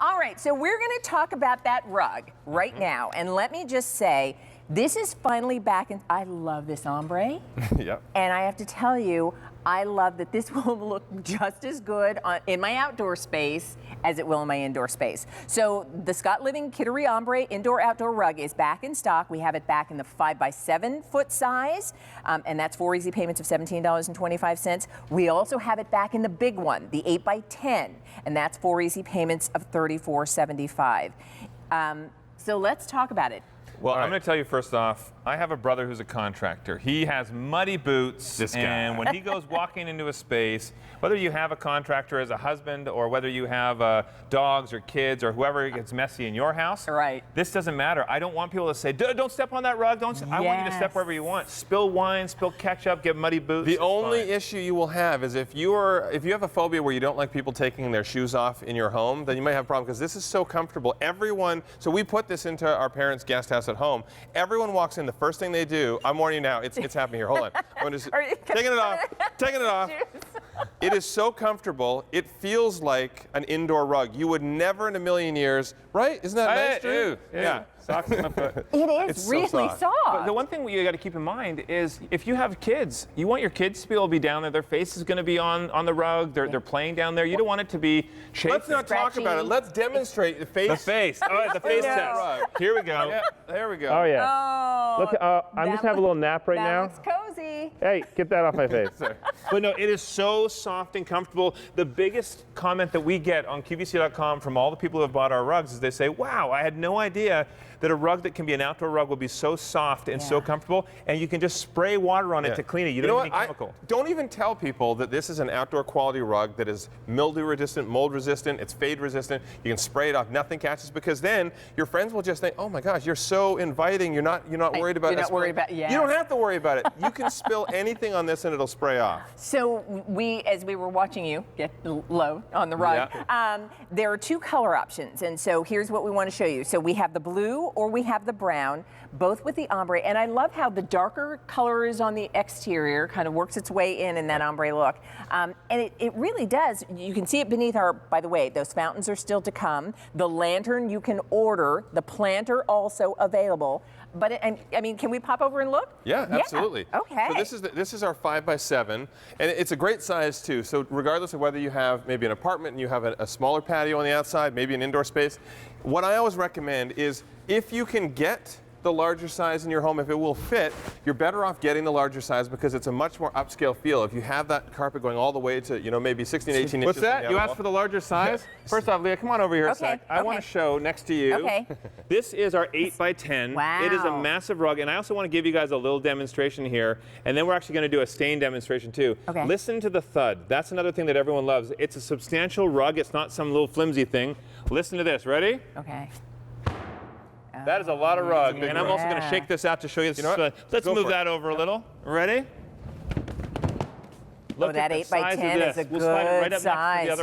All right, so we're going to talk about that rug right now. And let me just say, this is finally back, and I love this ombre. Yep. And I have to tell you, I love that this will look just as good in my outdoor space as it will in my indoor space. So the Scott Living Kittery Ombre Indoor-Outdoor Rug is back in stock. We have it back in the 5x7 foot size, and that's 4 easy payments of $17.25. We also have it back in the big one, the 8x10, and that's 4 easy payments of $34.75. So let's talk about it. Well, I'm going to tell you first off, I have a brother who's a contractor. He has muddy boots, and when he goes walking into a space, whether you have a contractor as a husband or whether you have dogs or kids or whoever gets messy in your house, right? This doesn't matter. I don't want people to say, don't step on that rug. Don't. I want you to step wherever you want. Spill wine, spill ketchup, get muddy boots. The only issue you will have is if you have a phobia where you don't like people taking their shoes off in your home, then you might have a problem because this is so comfortable. So we put this into our parents' guest house at home. Everyone walks in, the first thing they do, I'm warning you now, it's happening here. Hold on. I'm just taking it off. Taking it off. It is so comfortable. It feels like an indoor rug. You would never in a million years, right? Isn't that nice, Drew? Yeah. Socks on my foot. It is really soft. But the one thing you got to keep in mind is if you have kids, you want your kids to be able to be down there. Their face is going to be on the rug. They're playing down there. You don't want it to be chafing. Let's not talk about it. Let's demonstrate the face. The face. All right, the face test. Here we go. Yeah, there we go. Oh, yeah. Oh, Look, I'm just having a little nap right now. That looks cozy. Hey, get that off my face. But no, it is so soft and comfortable. The biggest comment that we get on QVC.com from all the people who have bought our rugs is they say, wow, I had no idea that a rug that can be an outdoor rug will be so soft and so comfortable, and you can just spray water on it to clean it. You don't need any chemical. Don't even tell people that this is an outdoor quality rug that is mildew resistant, mold resistant, it's fade resistant. You can spray it off, nothing catches, because then your friends will just think, oh my gosh, you're so inviting. You're not worried about it. You're not worried about You don't have to worry about it. You can spill anything on this and it'll spray off. So as we were watching you get low on the rug, there are two color options, and so here's what we want to show you. So we have the blue or we have the brown, both with the ombre, and I love how the darker color is on the exterior, kind of works its way in that ombre look, and it really does. You can see it beneath by the way, those fountains are still to come. The lantern you can order, the planter also available. But I mean, can we pop over and look? Yeah, absolutely. Okay. So this is our 5x7, and it's a great size too. So regardless of whether you have maybe an apartment and you have a smaller patio on the outside, maybe an indoor space, what I always recommend is if you can get the larger size in your home, if it will fit, you're better off getting the larger size because it's a much more upscale feel. If you have that carpet going all the way to, maybe 16, 18 inches. What's that? You asked for the larger size? First off, Leah, come on over here a sec. I want to show next to you. Okay. This is our 8x10. Wow. It is a massive rug, and I also want to give you guys a little demonstration here, and then we're actually going to do a stain demonstration too. Okay. Listen to the thud. That's another thing that everyone loves. It's a substantial rug. It's not some little flimsy thing. Listen to this. Ready? Okay. That is a lot of rug, and I'm also going to shake this out to show you. Let's move that over a little. Ready? Look, that 8x10 is a good size.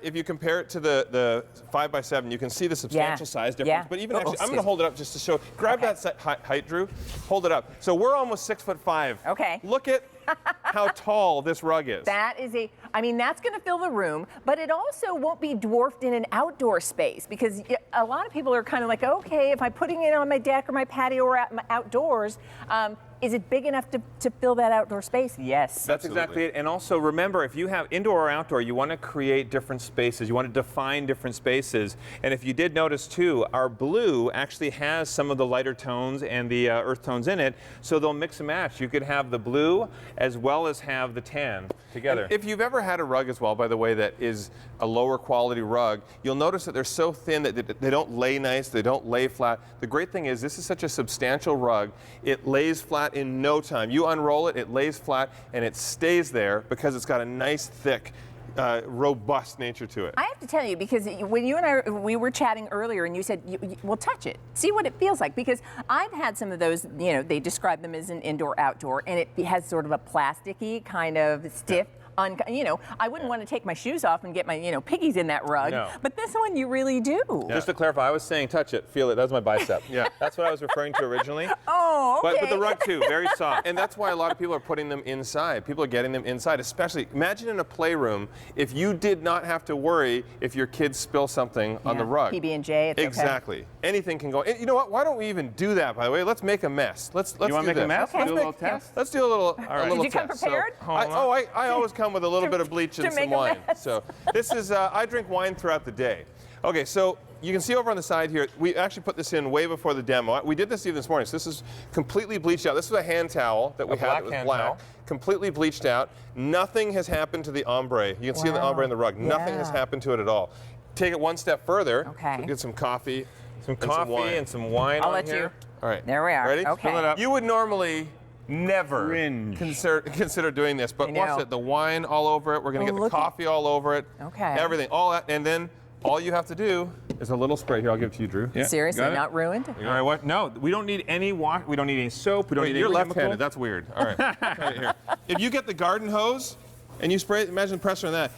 If you compare it to the 5x7, you can see the substantial size difference. Yeah. But even actually, I'm going to hold it up just to show. Grab that height, Drew. Hold it up. So we're almost 6'5". Okay. Look at how tall this rug is. That is that's going to fill the room, but it also won't be dwarfed in an outdoor space because a lot of people are kind of like, okay, if I'm putting it on my deck or my patio or outdoors, is it big enough to fill that outdoor space? Yes. That's exactly it. And also remember, if you have indoor or outdoor, you want to create different spaces. You want to define different spaces. And if you did notice too, our blue actually has some of the lighter tones and the earth tones in it, so they'll mix and match. You could have the blue as well as have the tan together. And if you've ever had a rug as well, by the way, that is a lower quality rug, you'll notice that they're so thin that they don't lay nice, they don't lay flat. The great thing is this is such a substantial rug, it lays flat in no time. You unroll it, it lays flat, and it stays there because it's got a nice, thick, robust nature to it. I have to tell you, because when you and we were chatting earlier and you said, well, touch it, see what it feels like, because I've had some of those, they describe them as an indoor-outdoor, and it has sort of a plasticky kind of stiff you know, I wouldn't want to take my shoes off and get my, you know, piggies in that rug. No. But this one you really do. Yeah. Just to clarify, I was saying touch it, feel it. That was my bicep. Yeah. That's what I was referring to originally. Oh, okay. But the rug too, very soft. And that's why a lot of people are putting them inside. People are getting them inside, especially, imagine in a playroom, if you did not have to worry if your kids spill something on the rug. PB&J, it's Exactly. Anything can go. And you know what? Why don't we even do that, by the way? Let's make a mess. Let's You want to make a mess? Okay. Do a little test? Let's do a little, a little Did you come test. prepared? I always come with a little bit of bleach and to some make a wine. mess. So this is, I drink wine throughout the day. Okay, so you can see over on the side here, we actually put this in way before the demo. We did this even this morning, so this is completely bleached out. This is a hand towel that we had that was black, completely bleached out. Nothing has happened to the ombre. You can see the ombre in the rug. Nothing has happened to it at all. Take it one step further. Okay. Get some coffee. Some coffee and some wine I'll on let here. you. All right. There we are. Ready? Okay. Fill it up. You would normally never Cringe. consider doing this, but I know. watch it. The wine all over it. We're going to get the look at- coffee all over it. Okay. Everything. All that, and then all you have to do is a little spray. Here, I'll give it to you, Drew. Yeah. Seriously, Got it? not ruined? All right, what? No, we don't need any wash. We don't need any soap. We don't Wait, need you're any left-handed. chemical. That's weird. All right. Try it here. If you get the garden hose and you spray it, imagine the pressure on that.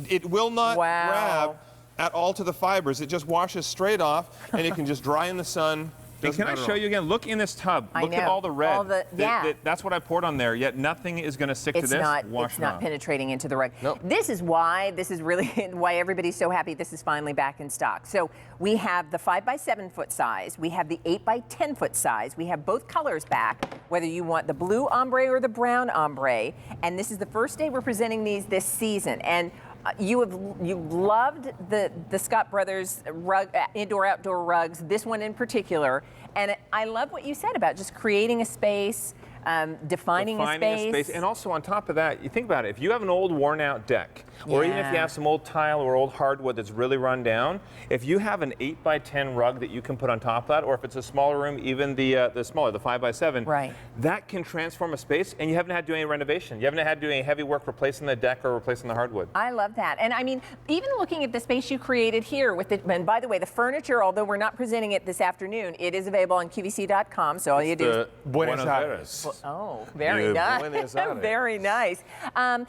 It will not grab at all to the fibers. It just washes straight off, and it can just dry in the sun. And can I show you again? Look in this tub. I Look at know. all the red. All the- That's what I poured on there, yet nothing is going to stick to It's this. not. Wash It's it not off. penetrating into the rug. Nope. This is really why everybody's so happy. This is finally back in stock. So we have the 5x7 foot size. We have the 8x10 foot size. We have both colors back, whether you want the blue ombre or the brown ombre. And this is the first day we're presenting these this season. And you loved the Scott Brothers rug, indoor outdoor rugs. This one in particular. And I love what you said about just creating a space. Defining a space. And also on top of that, you think about it, if you have an old worn out deck, or even if you have some old tile or old hardwood that's really run down, if you have an 8x10 rug that you can put on top of that, or if it's a smaller room, even the smaller, the 5x7, right, that can transform a space, and you haven't had to do any renovation. You haven't had to do any heavy work replacing the deck or replacing the hardwood. I love that. And I mean, even looking at the space you created here with it, and by the way, the furniture, although we're not presenting it this afternoon, it is available on QVC.com, so all you do is Buenos Aires. Oh, very nice. Very nice. And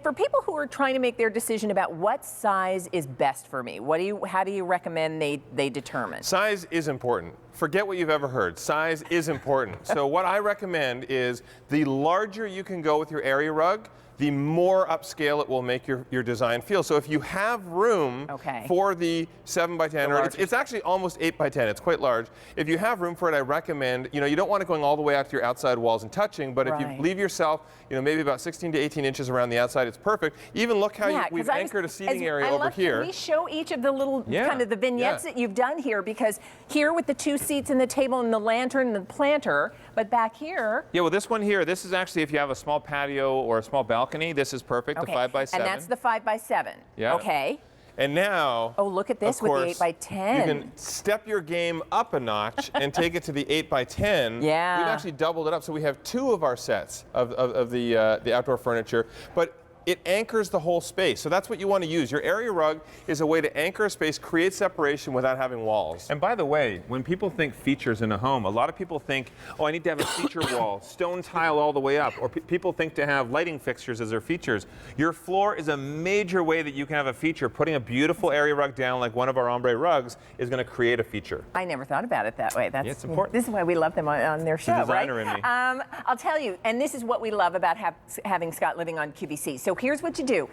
for people who are trying to make their decision about what size is best for me, how do you recommend they determine? Size is important. Forget what you've ever heard. Size is important. So what I recommend is the larger you can go with your area rug, the more upscale it will make your design feel. So if you have room for the 7x10, or it's actually almost 8x10, it's quite large. If you have room for it, I recommend, you don't want it going all the way out to your outside walls and touching, but if you leave yourself, maybe about 16 to 18 inches around the outside, it's perfect. Even look how we've anchored a seating area over here. Can we show each of the little kind of the vignettes that you've done here? Because here with the 2 seats and the table and the lantern and the planter, but back here. Yeah, well, this one here, this is actually if you have a small patio or a small balcony, this is perfect, the 5x7. And that's the 5x7. Yeah. Okay. And now, oh, look at this with the 8x10. You can step your game up a notch and take it to the 8x10. Yeah. We've actually doubled it up, so we have 2 of our sets of the outdoor furniture. But it anchors the whole space. So that's what you want to use. Your area rug is a way to anchor a space, create separation without having walls. And by the way, when people think features in a home, a lot of people think, oh, I need to have a feature wall, stone tile all the way up, or people think to have lighting fixtures as their features. Your floor is a major way that you can have a feature. Putting a beautiful area rug down like one of our ombre rugs is going to create a feature. I never thought about it that way. That's it's important. This is why we love them on their show, the designer right? in me. I'll tell you, and this is what we love about having Scott living on QVC. So here's what you do.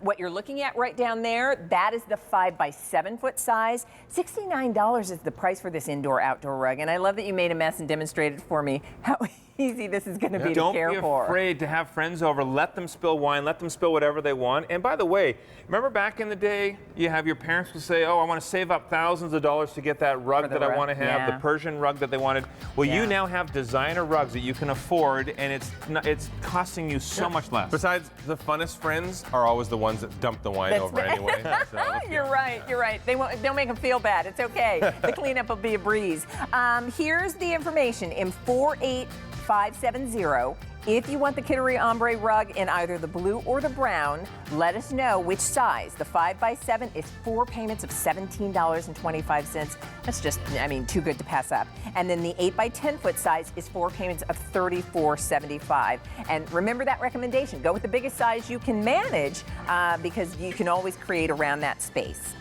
What you're looking at right down there, that is the 5x7 foot size. $69 is the price for this indoor outdoor rug. And I love that you made a mess and demonstrated for me how easy this is going to be to care for. Don't be afraid to have friends over. Let them spill wine. Let them spill whatever they want. And by the way, remember back in the day, you have your parents would say, oh, I want to save up thousands of dollars to get that rug that I want to have, the Persian rug that they wanted. Well, you now have designer rugs that you can afford, and it's costing you so much less. Besides, the funnest friends are always the ones that dump the wine over anyway. So You're right. They'll make them feel bad. It's okay. The cleanup will be a breeze. Here's the information. In 48570, If you want the Kittery Ombre rug in either the blue or the brown, let us know which size. The 5x7 is 4 payments of $17.25. That's just, I mean, too good to pass up. And then the 8x10 foot size is 4 payments of $34.75. And remember that recommendation. Go with the biggest size you can manage because you can always create around that space.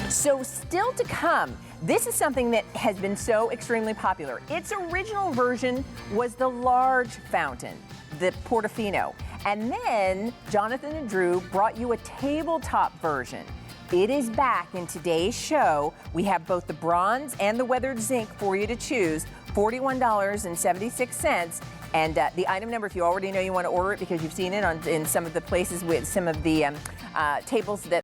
So still to come, this is something that has been so extremely popular. Its original version was the large fountain, the Portofino. And then Jonathan and Drew brought you a tabletop version. It is back in today's show. We have both the bronze and the weathered zinc for you to choose, $41.76. And the item number, if you already know you want to order it because you've seen it in some of the places with some of the tables that